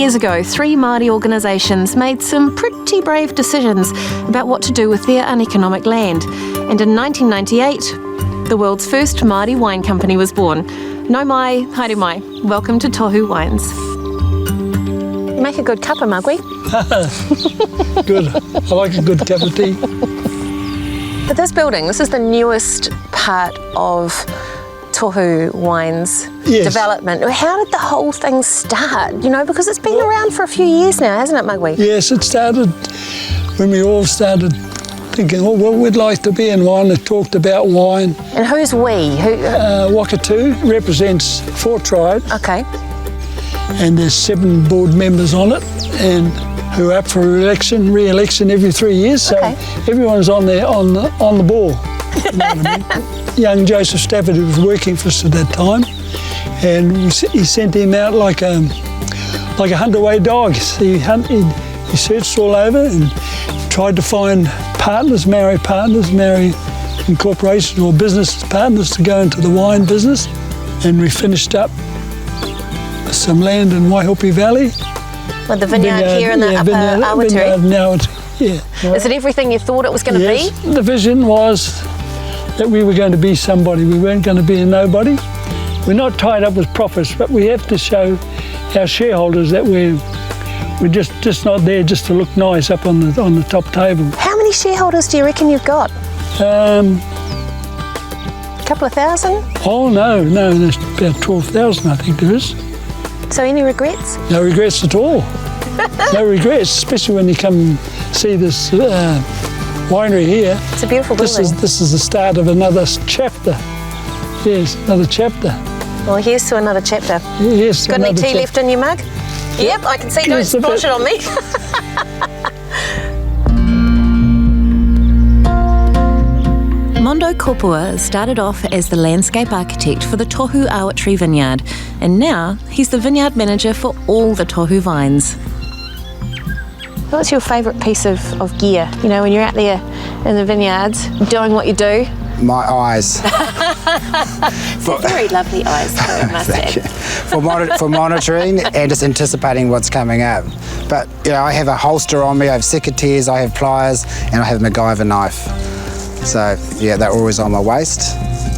years ago, 3 Māori organisations made some pretty brave decisions about what to do with their uneconomic land. And in 1998, the world's first Māori wine company was born. Nau mai, haere mai. Welcome to Tohu Wines. You make a good cuppa, Mugwi. Good. I like a good cup of tea. But this building, this is the newest part of Tohu Wines development. How did the whole thing start? You know, because it's been around for a few years now, hasn't it, Mugwi? Yes, it started when we all started thinking, oh, well, we'd like to be in wine. It talked about wine. And who's we? Wakatu represents 4 tribes. Okay. And there's 7 board members on it, and who are up for re-election every 3 years. So everyone's on there on the ball. You know what I mean? Young Joseph Stafford, who was working for us at that time, and he sent him out like a hunt-away dog. He searched all over and tried to find partners, marry incorporation or business partners to go into the wine business. And we finished up some land in Waihope Valley. With the vineyard here in the upper Awatiri? Yeah. Is it everything you thought it was going to be? The vision was that we were going to be somebody. We weren't going to be a nobody. We're not tied up with profits, but we have to show our shareholders that we're just not there just to look nice up on the top table. How many shareholders do you reckon you've got? A couple of thousand? Oh, no, there's about 12,000 I think there is. So any regrets? No regrets at all. No regrets, especially when you come see this winery here. It's a beautiful building. This is the start of another chapter. Yes, another chapter. Well, here's to another chapter. Yes. Got any tea left in your mug? Yep, I can see. Don't splash it on me. Mondo Kopua started off as the landscape architect for the Tohu Awatiri Vineyard, and now he's the vineyard manager for all the Tohu vines. What's your favourite piece of gear? You know, when you're out there in the vineyards doing what you do? My eyes. They're very lovely eyes, I must say. For monitoring and just anticipating what's coming up. But, you know, I have a holster on me, I have secateurs, I have pliers, and I have a MacGyver knife. So, yeah, they're always on my waist.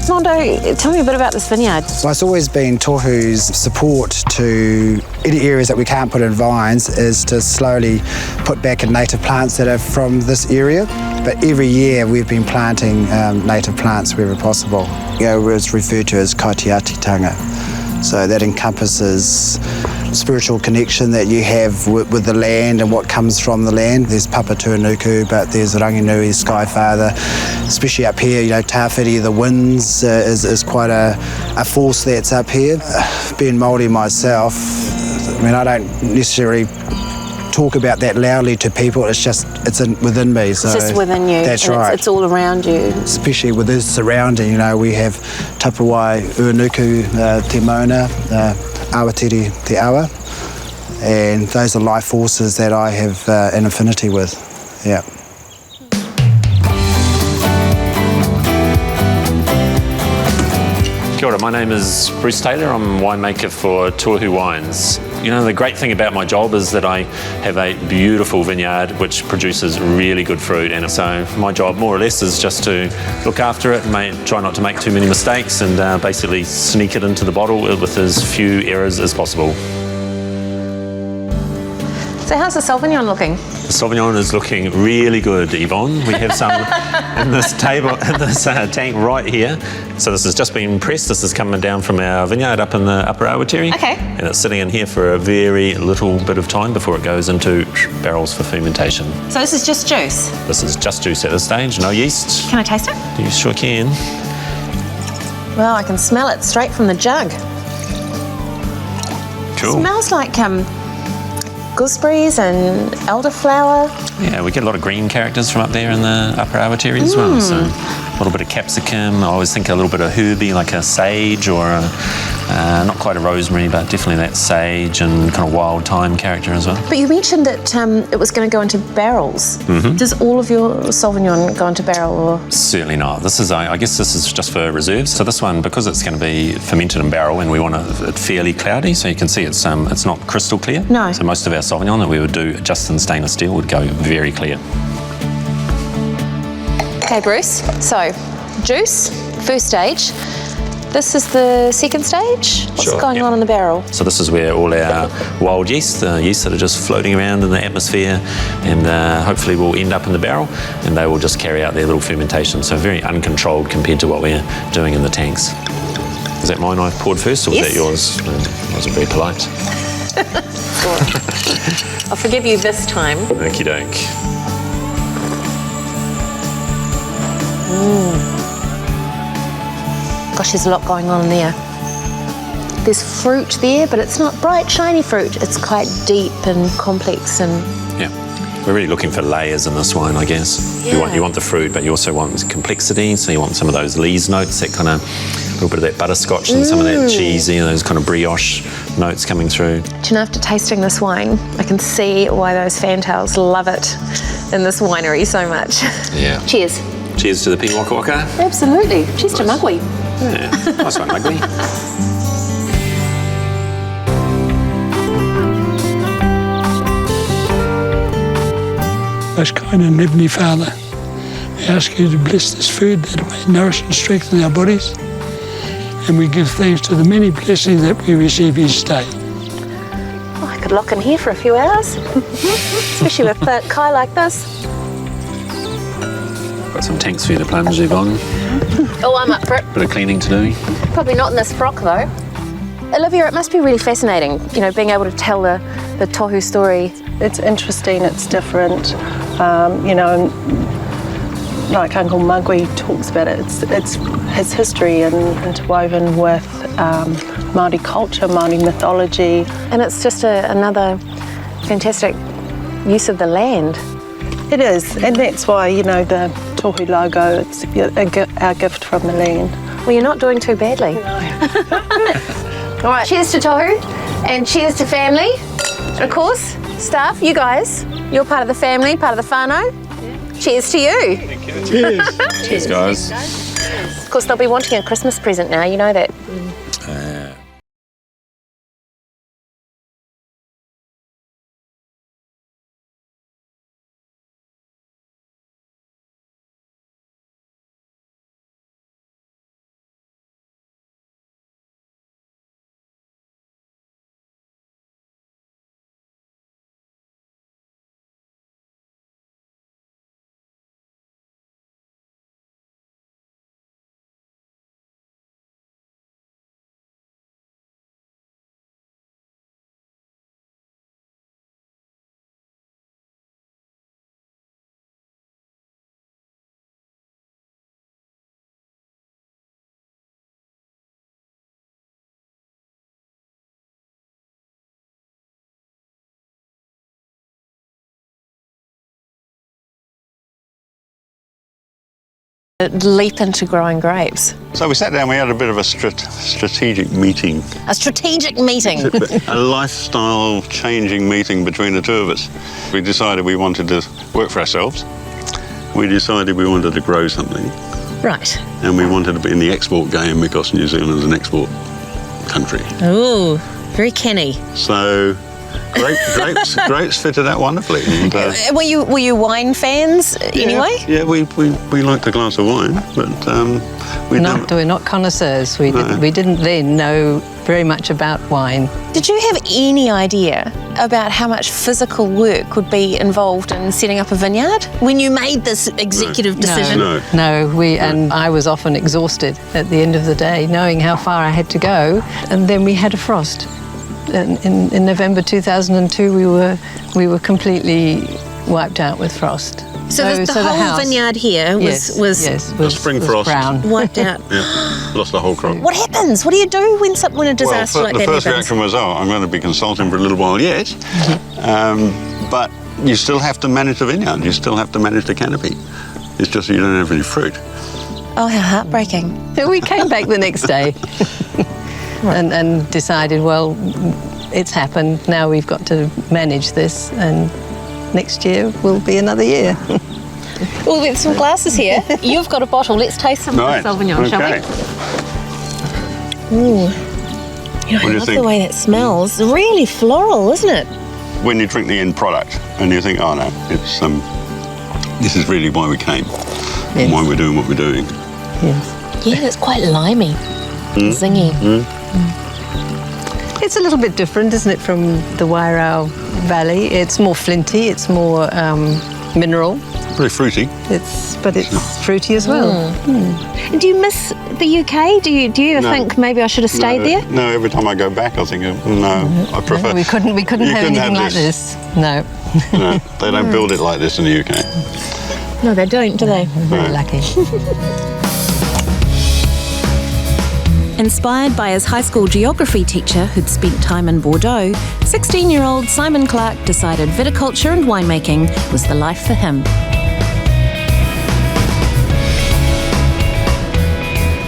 Mondo, tell me a bit about this vineyard. Well, it's always been Tohu's support to any areas that we can't put in vines is to slowly put back in native plants that are from this area. But every year we've been planting native plants wherever possible. You know, it's referred to as kaitiatitanga. So that encompasses spiritual connection that you have with the land and what comes from the land. There's Papa Tuanuku, but there's Ranginui, Sky Father. Especially up here, you know, Tawhiri, the winds is quite a force that's up here. Being Māori myself, I mean, I don't necessarily talk about that loudly to people. It's within me. So it's just within you. That's right. It's all around you. Especially with this surrounding, you know, we have Tapawai, Uanuku, Te Mona, Awatiri, Te Awa, and those are life forces that I have an affinity with. Yeah. Kia ora, my name is Bruce Taylor. I'm a winemaker for Tohu Wines. You know, the great thing about my job is that I have a beautiful vineyard which produces really good fruit, and so my job more or less is just to look after it, try not to make too many mistakes, and basically sneak it into the bottle with as few errors as possible. So how's the Sauvignon looking? The Sauvignon is looking really good, Yvonne. We have some in this tank right here. So this has just been pressed. This is coming down from our vineyard up in the upper Awatiri. Okay. And it's sitting in here for a very little bit of time before it goes into barrels for fermentation. So this is just juice? This is just juice at this stage, no yeast. Can I taste it? You sure can. Well, I can smell it straight from the jug. Cool. It smells like gooseberries and elderflower. Yeah, we get a lot of green characters from up there in the upper Awatiri as well. So a little bit of capsicum. I always think a little bit of herby, like a sage or a Not quite a rosemary, but definitely that sage and kind of wild thyme character as well. But you mentioned that it was going to go into barrels. Does all of your Sauvignon go into barrel? Or? Certainly not. This is, I guess this is just for reserves. So this one, because it's going to be fermented in barrel and we want it fairly cloudy, so you can see it's not crystal clear. No. So most of our Sauvignon that we would do just in stainless steel would go very clear. Okay, Bruce, so juice, first stage. This is the second stage? What's going on in the barrel? So this is where all our wild yeast, the yeast that are just floating around in the atmosphere, and hopefully will end up in the barrel, and they will just carry out their little fermentation. So very uncontrolled compared to what we're doing in the tanks. Is that mine I've poured first, or was that yours? I wasn't very polite. I'll forgive you this time. Okie doke. Gosh, there's a lot going on in there. There's fruit there, but it's not bright, shiny fruit. It's quite deep and complex and... Yeah. We're really looking for layers in this wine, I guess. Yeah. You want the fruit, but you also want complexity, so you want some of those lees notes, that kind of, a little bit of that butterscotch and some of that cheesy, those kind of brioche notes coming through. Do you know, after tasting this wine, I can see why those fantails love it in this winery so much. Yeah. Cheers. Cheers to the P Waka Waka. Absolutely. Cheers to Mugwi. Yeah, nice one, Mugwi. Most kind and heavenly Father, we ask you to bless this food that it may nourish and strengthen our bodies, and we give thanks to the many blessings that we receive each day. Oh, I could lock in here for a few hours, especially with Kai like this. Got some tanks for you to plunge, Yvonne. Oh, I'm up for it. Bit of cleaning to do. Probably not in this frock, though. Olivia, it must be really fascinating, you know, being able to tell the tohu story. It's interesting, it's different, you know, and like Uncle Mugwi talks about it, it's his history and interwoven with Māori culture, Māori mythology. And it's just another fantastic use of the land. It is, and that's why, you know, the tohu logo, it's our gift from the land. Well, you're not doing too badly. All right, cheers to tohu, and cheers to family. And of course, staff, you guys, you're part of the family, part of the whānau. Yeah. Cheers to you. Thank you. Cheers. Cheers, guys. Of course, they'll be wanting a Christmas present now, you know that. Leap into growing grapes. So we sat down, we had a bit of a strategic meeting. A strategic meeting. A lifestyle changing meeting between the two of us. We decided we wanted to work for ourselves. We decided we wanted to grow something. Right. And we wanted to be in the export game because New Zealand is an export country. Ooh, very canny. So grapes fitted out wonderfully. And, were you wine fans anyway? Yeah, we liked a glass of wine, but we're not connoisseurs. We didn't then know very much about wine. Did you have any idea about how much physical work would be involved in setting up a vineyard when you made this executive decision? No, and I was often exhausted at the end of the day, knowing how far I had to go, and then we had a frost. In November 2002, we were completely wiped out with frost. So the whole vineyard here was spring frost, brown. Wiped out. Yeah, lost the whole crop. What happens? What do you do when a disaster like that happens? The first reaction was, I'm going to be consulting for a little while yet. But you still have to manage the vineyard. You still have to manage the canopy. It's just you don't have any fruit. Oh, how heartbreaking. We came back the next day. and decided, well, it's happened. Now we've got to manage this, and next year will be another year. Well, we've some glasses here. You've got a bottle. Let's taste some of the Sauvignon, shall we? Ooh. You know, I love the way that smells. Really floral, isn't it? When you drink the end product and you think, oh no, it's this is really why we came, and why we're doing what we're doing. Yes. Yeah, it's quite limey, zingy. It's a little bit different, isn't it, from the Wairau Valley? It's more flinty, it's more mineral. Very fruity. But it's fruity as well. And do you miss the UK? Do you ever think maybe I should have stayed there? No, every time I go back I think, no, I prefer... No, we couldn't have anything like this. No. No, they don't build it like this in the UK. No, they don't, do they? Very lucky. Inspired by his high school geography teacher who'd spent time in Bordeaux, 16-year-old Simon Clark decided viticulture and winemaking was the life for him.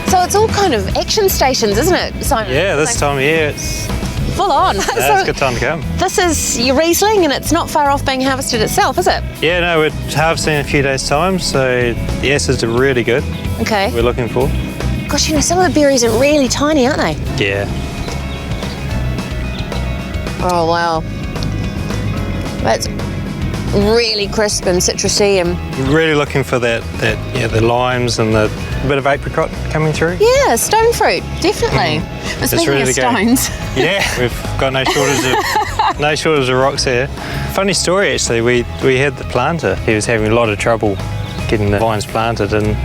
So it's all kind of action stations, isn't it, Simon? Yeah, this time of year it's full on. it's a good time to come. This is your Reisling, and it's not far off being harvested itself, is it? Yeah, no, we're harvesting in a few days' time, so the acids are really good. Okay. We're looking for. Gosh, you know, some of the berries are really tiny, aren't they? Yeah. Oh, wow. That's really crisp and citrusy and... Really looking for the limes and a bit of apricot coming through. Yeah, stone fruit, definitely. But speaking ready of to go. stones... Yeah, we've got no shortage of rocks here. Funny story, actually. We had the planter. He was having a lot of trouble getting the vines planted, and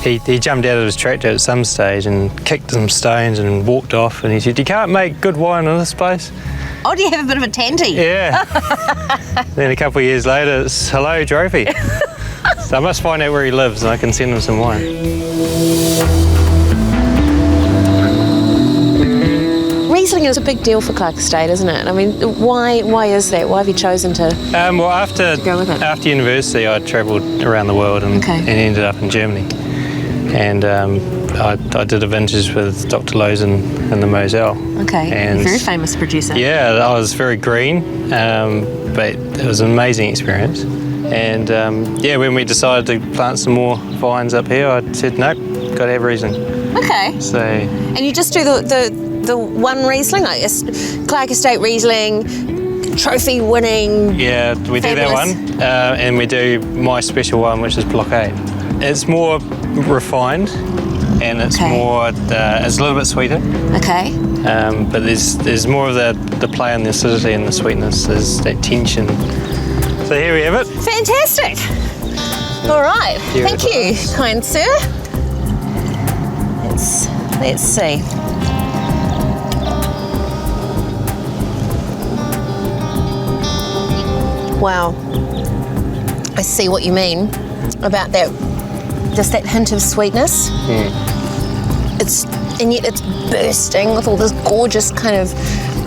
he jumped out of his tractor at some stage and kicked some stones and walked off, and he said, "You can't make good wine in this place." Oh, do you have a bit of a tanty? Yeah. Then a couple of years later, it's hello, trophy. So I must find out where he lives and I can send him some wine. Riesling is a big deal for Clark Estate, isn't it? I mean, why is that? Why have you chosen to Well, after go with it? After university, I travelled around the world and ended up in Germany. And I did a vintage with Dr. Lozen in the Moselle. Okay, and a very famous producer. Yeah, I was very green, but it was an amazing experience. And when we decided to plant some more vines up here, I said, nope, got to have Riesling. Okay. So. And you just do the one Riesling, like Clark Estate Riesling, trophy winning. Yeah, we do that one, and we do my special one, which is Block 8. It's more refined, and it's more. It's a little bit sweeter. Okay. But there's more of the play on the acidity and the sweetness. There's that tension. So here we have it. Fantastic. All right. Thank you, kind sir. Let's see. Wow. I see what you mean about that. Just that hint of sweetness. And yet it's bursting with all this gorgeous kind of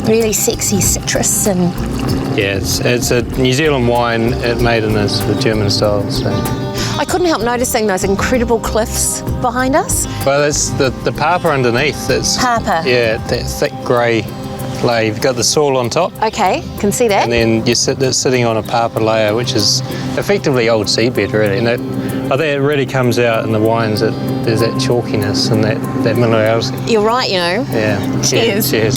really sexy citrus and... Yeah, it's a New Zealand wine made in the German style. So. I couldn't help noticing those incredible cliffs behind us. Well, that's the papa underneath. It's Papa. Yeah, that thick grey layer. You've got the soil on top. Okay, can see that. And then it's sitting on a papa layer, which is effectively old seabed, really. And I think it really comes out in the wines that there's that chalkiness and that minerality. You're right, you know. Yeah. Cheers. Yeah, cheers.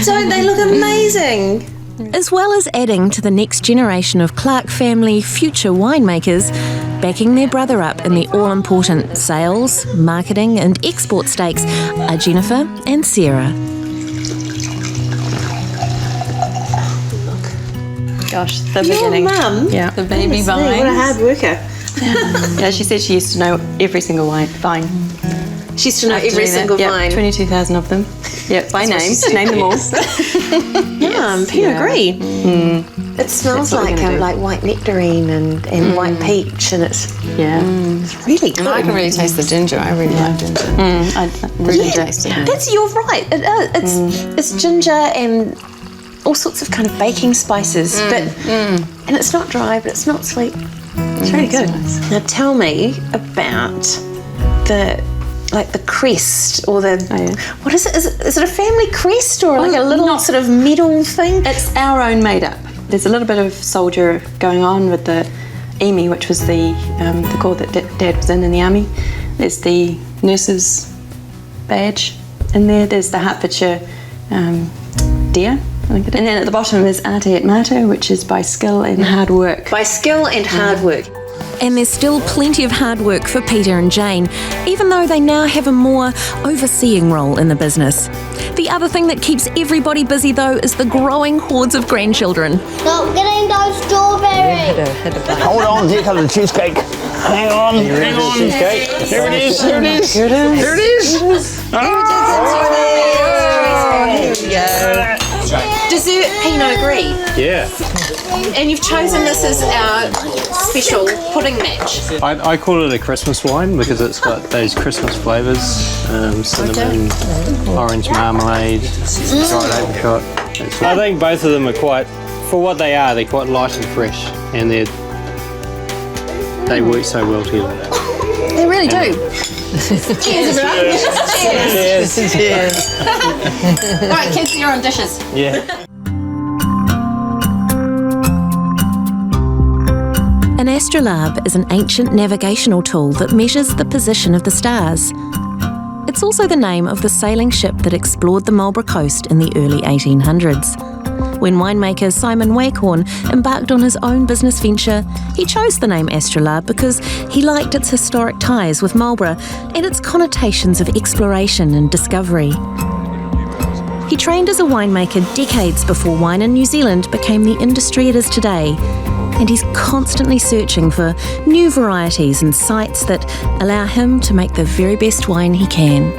Don't they look amazing? As well as adding to the next generation of Clark family future winemakers, backing their brother up in the all-important sales, marketing and export stakes are Jennifer and Sarah. Gosh, the beginning. Your mum? Yeah. The baby vines. What a hard worker. Yeah, she said she used to know every single vine. She used to know every single vine? 22,000 of them. Yeah, by name. Name them all. Yeah, Pinot Gris. It smells like white nectarine and white peach, and it's really good. I can really taste the ginger. I really like ginger. I really taste it. You're right. It is. It's ginger and all sorts of kind of baking spices, and it's not dry, but it's not sweet. It's really good. Nice. Now tell me about the crest or the what is it? Is it a family crest or like a little sort of medal thing? It's our own made up. There's a little bit of soldier going on with the EMI, which was the corps that Dad was in the army. There's the nurse's badge in there. There's the Hertfordshire deer. And then at the bottom is Arte et Mater, which is by skill and hard work. By skill and hard work. And there's still plenty of hard work for Peter and Jane, even though they now have a more overseeing role in the business. The other thing that keeps everybody busy, though, is the growing hordes of grandchildren. Stop getting those strawberries! Hold on, here comes the cheesecake. Hang on, hang on. Cheesecake. Here it is, here it is. Here it is. Here it is. Here we go. Dessert Pinot Gris. Yeah. And you've chosen this as our special pudding match. I call it a Christmas wine because it's got those Christmas flavours, cinnamon, orange marmalade, dried apricot. I think both of them are quite, for what they are, they're quite light and fresh, and they work so well together. They really do. Cheers, everyone. Cheers. Cheers. Right, kids, you're on dishes. Yeah. An astrolabe is an ancient navigational tool that measures the position of the stars. It's also the name of the sailing ship that explored the Marlborough coast in the early 1800s. When winemaker Simon Waghorn embarked on his own business venture, he chose the name Astrolabe because he liked its historic ties with Marlborough and its connotations of exploration and discovery. He trained as a winemaker decades before wine in New Zealand became the industry it is today, and he's constantly searching for new varieties and sites that allow him to make the very best wine he can.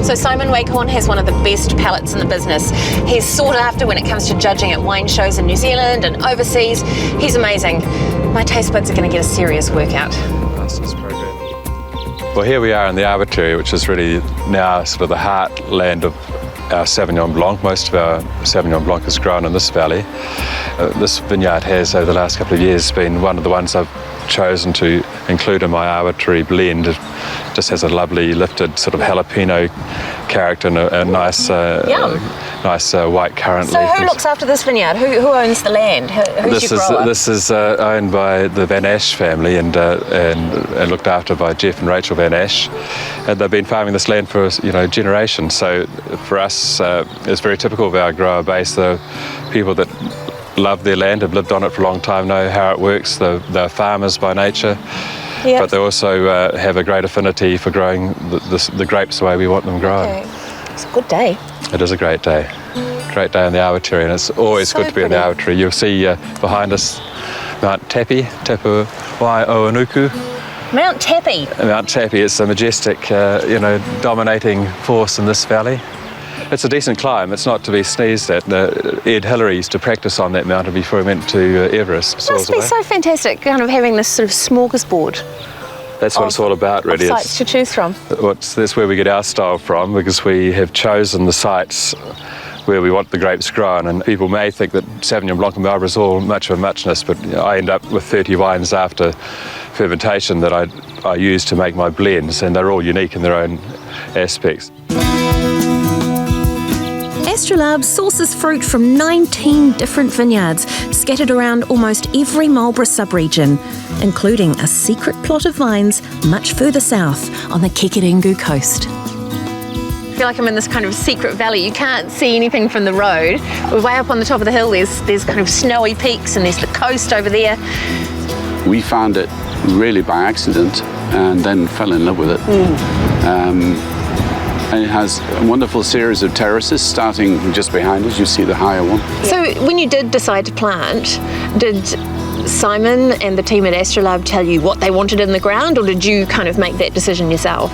So Simon Waghorn has one of the best palates in the business. He's sought after when it comes to judging at wine shows in New Zealand and overseas. He's amazing. My taste buds are going to get a serious workout. Well, here we are in the Arbitrary, which is really now sort of the heartland of our Sauvignon Blanc. Most of our Sauvignon Blanc is grown in this valley. This vineyard has, over the last couple of years, been one of the ones I've chosen to include in my Arbitrary blend. It just has a lovely lifted sort of jalapeno character and a nice white currant So leaf. who looks after this vineyard? Who owns the land? Who's your grower? This is owned by the Van Ash family and looked after by Jeff and Rachel Van Ash. And they've been farming this land for generations. So for us, it's very typical of our grower base. The people that love their land, have lived on it for a long time, know how it works. They're farmers by nature, but they also have a great affinity for growing the grapes the way we want them grown. Okay. It's a good day. It is a great day. Great day in the Arbitrary, and it's always good to be in the Arbitrary. You'll see behind us Mount Tapi, Tapu Wai Oanuku. Mount Tapi. Mount Tapi, it's a majestic, dominating force in this valley. It's a decent climb. It's not to be sneezed at. Ed Hillary used to practice on that mountain before he went to Everest. It must be so fantastic, kind of having this sort of smorgasbord. That's what it's all about, really. Sites to choose from. That's where we get our style from, because we have chosen the sites where we want the grapes grown. And people may think that Sauvignon Blanc and Marlborough is all much of a muchness, but I end up with 30 wines after fermentation that I use to make my blends, and they're all unique in their own aspects. Astrolabe sources fruit from 19 different vineyards scattered around almost every Marlborough sub-region, including a secret plot of vines much further south on the Kekeringu coast. I feel like I'm in this kind of secret valley. You can't see anything from the road. We're way up on the top of the hill. There's kind of snowy peaks and there's the coast over there. We found it really by accident and then fell in love with it. And it has a wonderful series of terraces starting just behind us. You see the higher one. So when you did decide to plant, did Simon and the team at Astrolabe tell you what they wanted in the ground, or did you kind of make that decision yourself?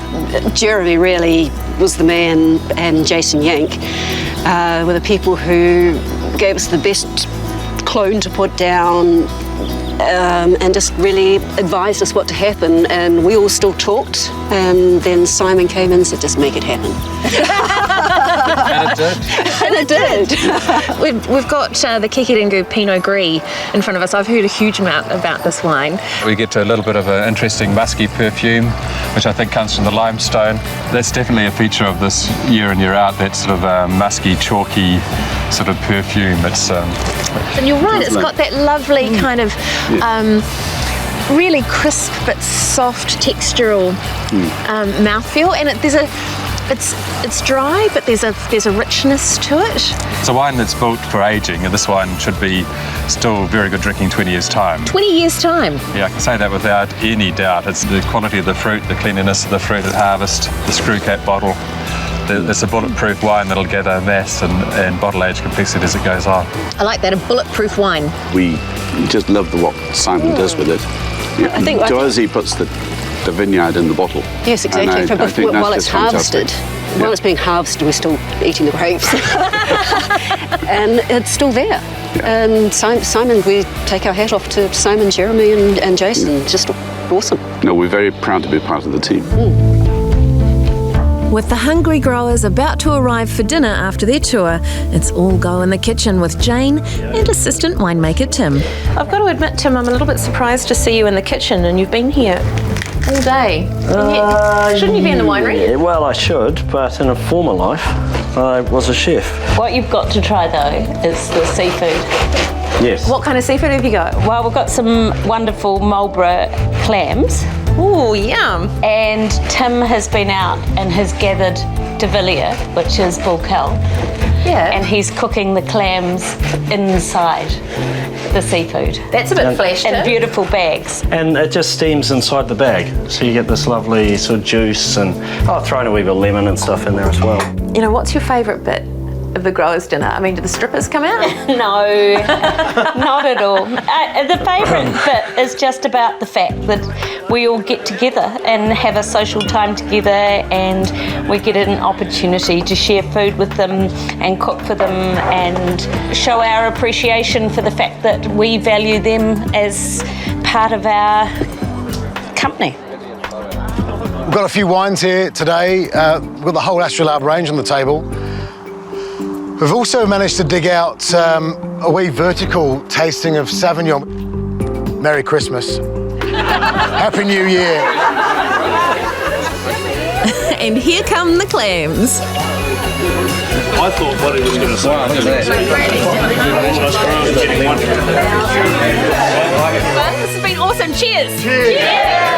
Jeremy really was the man, and Jason Yank were the people who gave us the best clone to put down and just really advised us what to happen, and we all still talked, and then Simon came in and said, just make it happen. And it did. We've got the Kekerengu Pinot Gris in front of us. I've heard a huge amount about this wine. We get to a little bit of an interesting musky perfume, which I think comes from the limestone. That's definitely a feature of this year in, year out, that sort of musky, chalky sort of perfume. And you're right, it's got that lovely kind of really crisp but soft textural mouthfeel, and it's dry, but there's a richness to it. It's a wine that's built for aging, and this wine should be still very good drinking 20 years' time. 20 years' time? Yeah, I can say that without any doubt. It's the quality of the fruit, the cleanliness of the fruit at harvest, the screw cap bottle. It's a bulletproof wine that'll gather mass and bottle age complexity as it goes on. I like that, a bulletproof wine. We just love what Simon does with it. He puts the vineyard in the bottle. Yes, exactly. While it's harvested. Yeah. While it's being harvested, we're still eating the grapes. And it's still there. Yeah. And Simon, we take our hat off to Simon, Jeremy and Jason. Just awesome. No, we're very proud to be part of the team. With the hungry growers about to arrive for dinner after their tour, it's all go in the kitchen with Jane and assistant winemaker Tim. I've got to admit, Tim, I'm a little bit surprised to see you in the kitchen, and you've been here all day. Shouldn't you be in the winery? Yeah, well, I should, but in a former life, I was a chef. What you've got to try, though, is the seafood. Yes. What kind of seafood have you got? Well, we've got some wonderful Marlborough clams. Ooh, yum. And Tim has been out and has gathered de Villiers, which is bull kelp. Yeah. And he's cooking the clams inside the seafood. That's a bit flesh, in beautiful bags. And it just steams inside the bag, so you get this lovely sort of juice, and I've thrown a wee bit of lemon and stuff in there as well. You know, what's your favourite bit of the growers' dinner? I mean, do the strippers come out? No, not at all. The favourite bit is just about the fact that we all get together and have a social time together, and we get an opportunity to share food with them and cook for them and show our appreciation for the fact that we value them as part of our company. We've got a few wines here today. We've got the whole Astrolabe range on the table. We've also managed to dig out a wee vertical tasting of Sauvignon. Merry Christmas. Happy New Year. And here come the clams. I thought what he was going to say. This has been awesome. Cheers. Cheers.